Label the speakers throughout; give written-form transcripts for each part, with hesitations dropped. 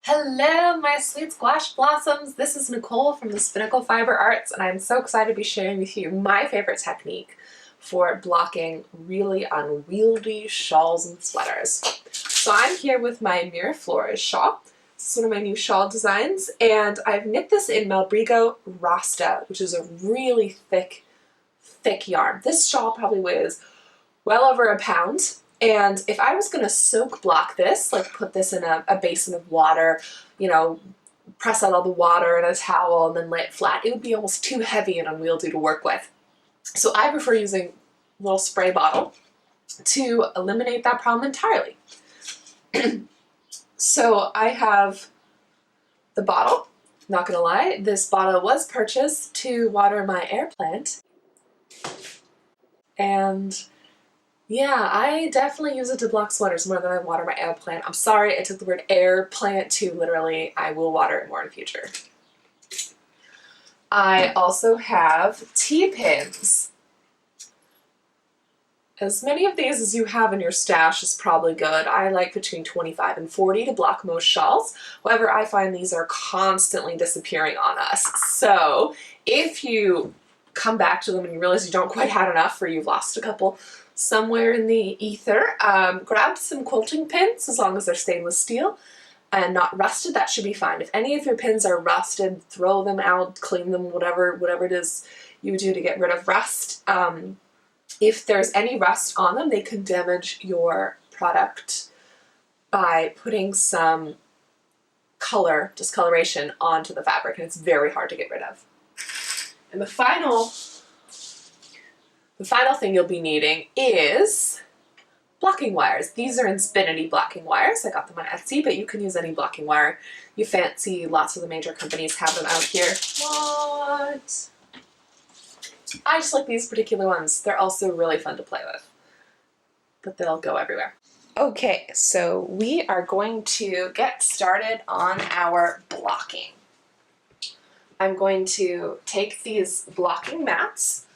Speaker 1: Hello, my sweet squash blossoms. This is Nicole from the Spinnacle Fiber Arts, and I'm so excited to be sharing with you my favorite technique for blocking really unwieldy shawls and sweaters. So I'm here with my Mirror Flores shawl. This is one of my new shawl designs, and I've knit this in Malbrigo Rasta, which is a really thick yarn. This shawl probably weighs well over a pound. And if I was going to soak block this, like put this in a basin of water, press out all the water in a towel and then lay it flat, it would be almost too heavy and unwieldy to work with. So I prefer using a little spray bottle to eliminate that problem entirely. So I have the bottle. Not gonna lie, this bottle was purchased to water my air plant. And yeah, I definitely use it to block sweaters more than I water my air plant. I'm sorry, I took the word air plant too literally. I will water it more in the future. I also have T-pins. As many of these as you have in your stash is probably good. I like between 25 and 40 to block most shawls. However, I find these are constantly disappearing on us. So if you come back to them and you realize you don't quite have enough or you've lost a couple somewhere in the ether, grab some quilting pins as long as they're stainless steel and not rusted. That should be fine. If any of your pins are rusted, throw them out, clean them, whatever it is you do to get rid of rust. If there's any rust on them, they can damage your product by putting some discoloration onto the fabric, and it's very hard to get rid of. And the final thing you'll be needing is blocking wires. These are Inspinity blocking wires. I got them on Etsy, but you can use any blocking wire you fancy. Lots of the major companies have them out here. What? I just like these particular ones. They're also really fun to play with, but they'll go everywhere. Okay, so we are going to get started on our blocking. I'm going to take these blocking mats.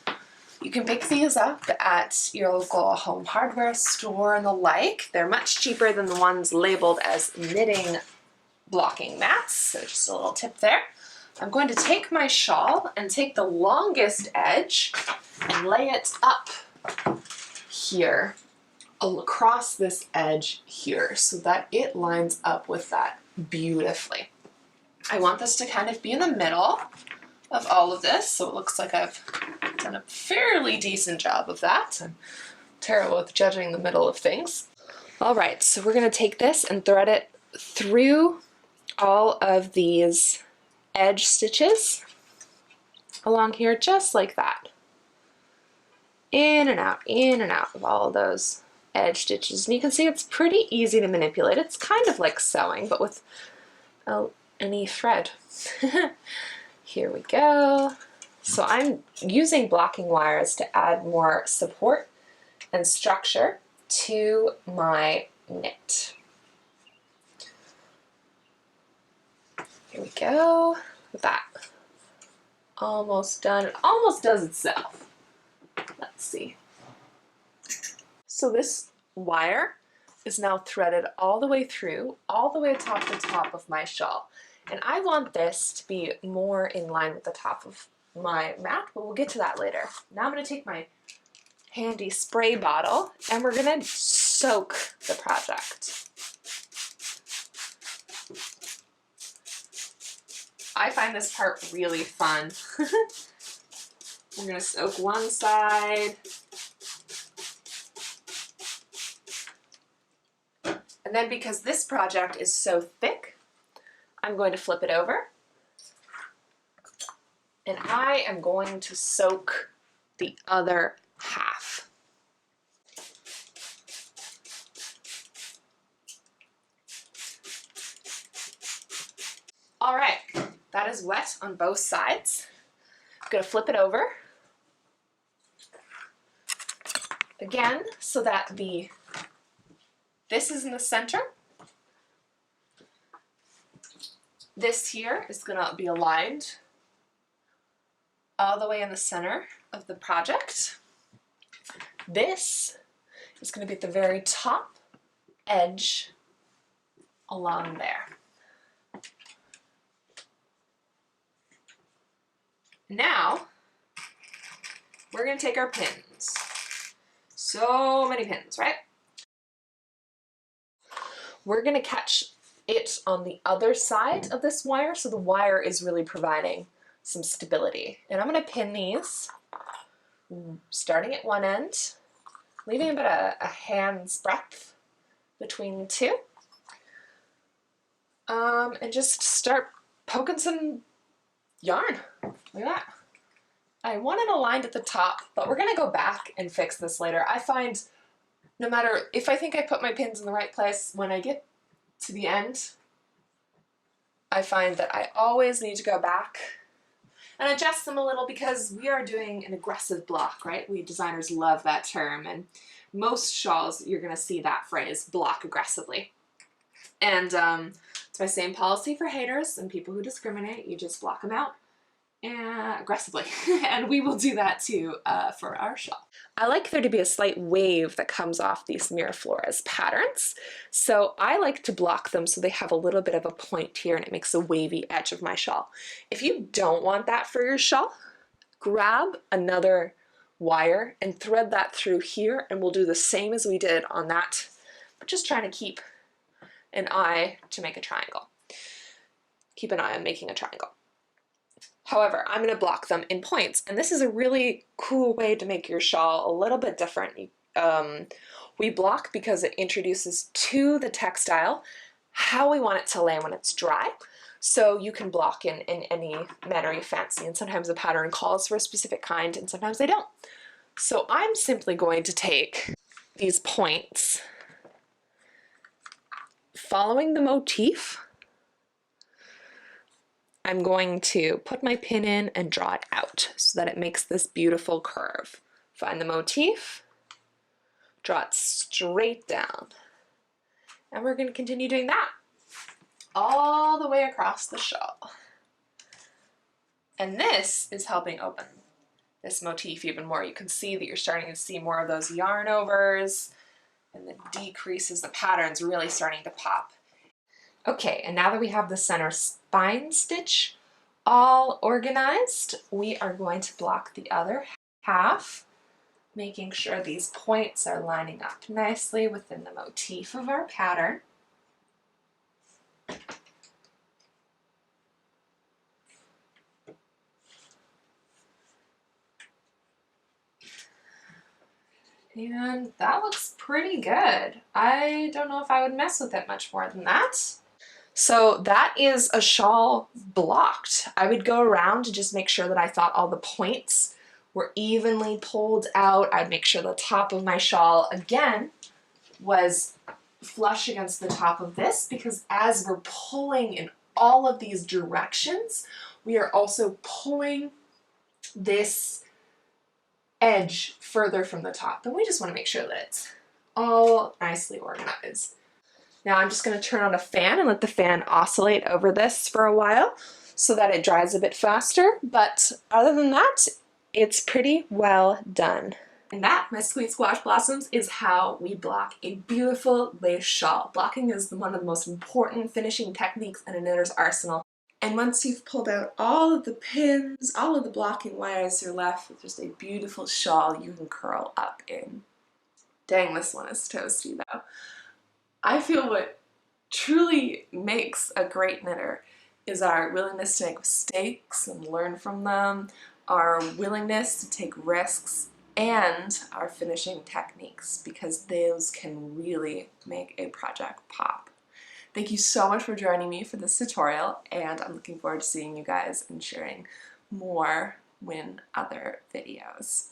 Speaker 1: You can pick these up at your local home hardware store and the like. They're much cheaper than the ones labeled as knitting blocking mats, so just a little tip there. I'm going to take my shawl and take the longest edge and lay it up here, across this edge here, so that it lines up with that beautifully. I want this to kind of be in the middle of all of this, so it looks like I've done a fairly decent job of that. I'm terrible with judging the middle of things. All right, so we're going to take this and thread it through all of these edge stitches along here, just like that. In and out of all of those edge stitches. And you can see it's pretty easy to manipulate. It's kind of like sewing, but with any thread. Here we go. So I'm using blocking wires to add more support and structure to my knit. Here we go with that. Almost done. It almost does itself. Let's see. So this wire is now threaded all the way through, all the way atop the top of my shawl. And I want this to be more in line with the top of my mat, but we'll get to that later. Now I'm going to take my handy spray bottle and we're going to soak the project. I find this part really fun. We're going to soak one side. And then because this project is so thick, I'm going to flip it over. And I am going to soak the other half. All right. That is wet on both sides. I'm going to flip it over again so that this is in the center. This here is going to be aligned all the way in the center of the project. This is going to be at the very top edge along there. Now, we're gonna take our pins. So many pins, right? We're gonna catch it on the other side of this wire, so the wire is really providing some stability. And I'm gonna pin these, starting at one end, leaving about a hand's breadth between the two. And just start poking some yarn. Look at that. I want it aligned at the top, but we're gonna go back and fix this later. I find no matter if I think I put my pins in the right place, when I get to the end, I find that I always need to go back and adjust them a little because we are doing an aggressive block, right? We designers love that term, and most shawls you're gonna see that phrase, block aggressively. And it's my same policy for haters and people who discriminate. You just block them out aggressively. And we will do that too for our shawl. I like there to be a slight wave that comes off these Miraflores patterns. So I like to block them so they have a little bit of a point here and it makes a wavy edge of my shawl. If you don't want that for your shawl, grab another wire and thread that through here and we'll do the same as we did on that. But just trying to keep an eye to make a triangle. Keep an eye on making a triangle. However, I'm going to block them in points, and this is a really cool way to make your shawl a little bit different. We block because it introduces to the textile how we want it to lay when it's dry. So you can block in any manner you fancy, and sometimes the pattern calls for a specific kind, and sometimes they don't. So I'm simply going to take these points, following the motif. I'm going to put my pin in and draw it out so that it makes this beautiful curve. Find the motif, draw it straight down. And we're going to continue doing that all the way across the shawl. And this is helping open this motif even more. You can see that you're starting to see more of those yarn overs, and the decreases, the pattern's really starting to pop. Okay, and now that we have the center spine stitch all organized, we are going to block the other half, making sure these points are lining up nicely within the motif of our pattern. And that looks pretty good. I don't know if I would mess with it much more than that. So that is a shawl blocked. I would go around to just make sure that I thought all the points were evenly pulled out. I'd make sure the top of my shawl, again, was flush against the top of this, because as we're pulling in all of these directions, we are also pulling this edge further from the top. And we just want to make sure that it's all nicely organized. Now I'm just going to turn on a fan and let the fan oscillate over this for a while so that it dries a bit faster, but other than that, it's pretty well done. And that, my sweet squash blossoms, is how we block a beautiful lace shawl. Blocking is one of the most important finishing techniques in a knitter's arsenal. And once you've pulled out all of the pins, all of the blocking wires, you're left with just a beautiful shawl you can curl up in. Dang, this one is toasty though. I feel what truly makes a great knitter is our willingness to make mistakes and learn from them, our willingness to take risks, and our finishing techniques, because those can really make a project pop. Thank you so much for joining me for this tutorial, and I'm looking forward to seeing you guys and sharing more in other videos.